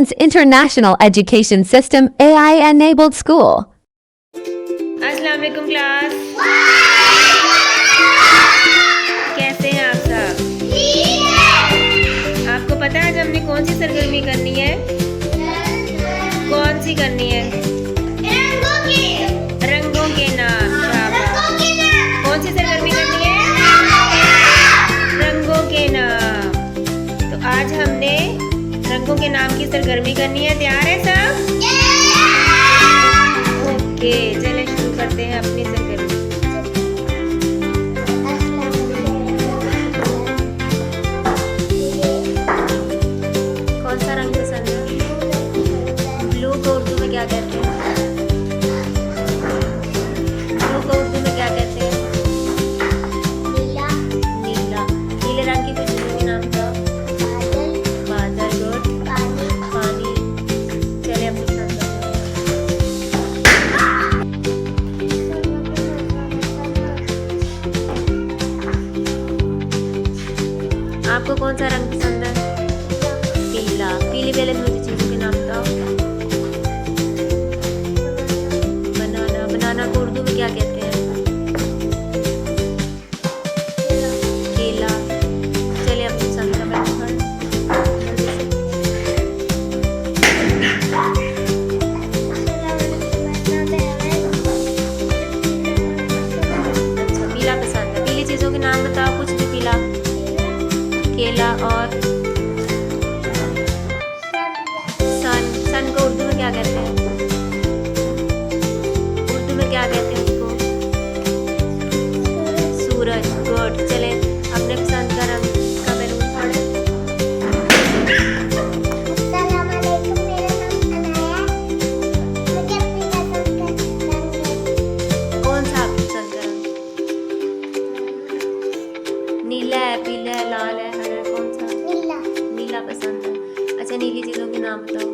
Netherlands International Education System AI-enabled school. अस्सलाम वालेकुम class. कैसे हैं आप सब? आपको पता है आज हमने कौन सी सरगर्मी करनी है? कौन सी करनी है? रंगों के नाम। कौन सी सरगर्मी करनी है? रंगों के नाम। तो आज हमने रंगों के नाम की सरगर्मी करनी है। तैयार है सब? ओके, चलिए शुरू करते हैं अपनी सरगर्मी। कौन सा रंग पसंद है? ब्लू को उर्दू में क्या कहते हैं? ब्लू को उर्दू में क्या कहते हैं? नीला। नीला। नीले रंग की कुछ चीजों के नाम बताओ। बादल। गुड। पानी। चलिए अपनी पसंद करते हैं। आपको कौन सा रंग पसंद है? पीला। पीली वाले मुझे चीजों के नाम बताओ। बनाना। बनाना को उर्दू में क्या कहते हैं? केला। चलिए अपनी पसंद का बैठा। अच्छा, पीला पसंद है। पीली चीजों के नाम बताओ, कुछ भी पीला। केला और सन। सन को उर्दू में क्या कहते हैं? उर्दू में क्या कहते हैं उसको? सूरज। गुड। चले अपने पसंद का रंग का बैलून फोड़े। कौन सा आपकी पसंद का रंग? नीला है, पीला है, लाल है, हरा है, कौन सा? नीला। नीला पसंद है। अच्छा, नीली चीजों के नाम बताओ।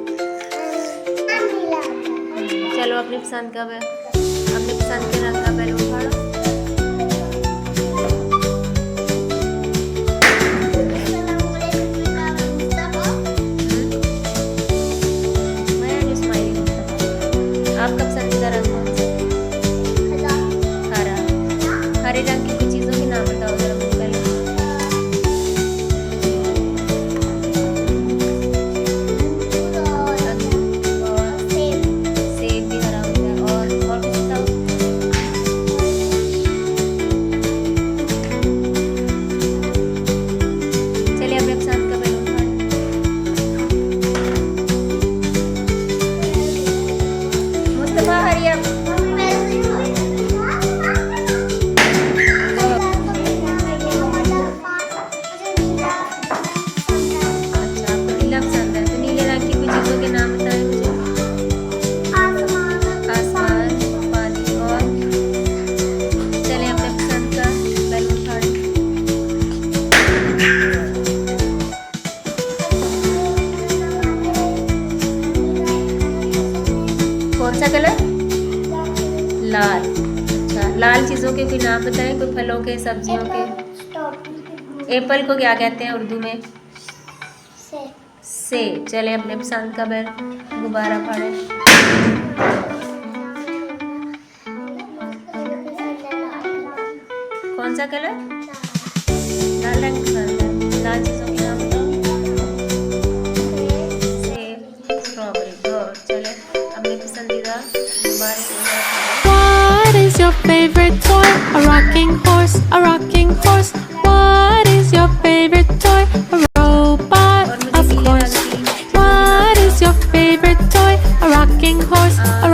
चलो अपनी पसंद का अपनी पसंद के रंग का बैलून फाड़ो। आपका पसंदीदा रंग कौन सा? हरा। हरे रंग की कुछ चीजों के नाम बताओ जरा मुझे पहले। सेब भी हरा होता है। और कुछ बताओ। चलिए अपने पसंद का बैलून फाड़ें। मुस्तफा हरिया। अच्छा, आपको नीला पसंद है, तो नीले रंग की कुछ चीजों के नाम बताएं मुझे। आसमान, पानी और चलिए अपने पसंद का बैलून फाड़ें। कौन सा कलर? लाल। अच्छा, लाल चीजों के कोई नाम बताएं, कोई फलों के, सब्जियों के। एप्पल को क्या कहते हैं उर्दू में? सेब। चले अपने पसंद का गुब्बारा फाड़े। कौन सा कलर? लाल रंग पसंद है। लाल चीजों के नाम बताओ। सेब, स्ट्रॉबेरी। गुड। चले अपने पसंदीदा गुब्बारे फाड़े। What is your favorite toy? A rocking horse, a rocking horse. What is your favorite toy? A robot, और मुझे of पीले course. रंग की What is your favorite toy? A rocking horse, a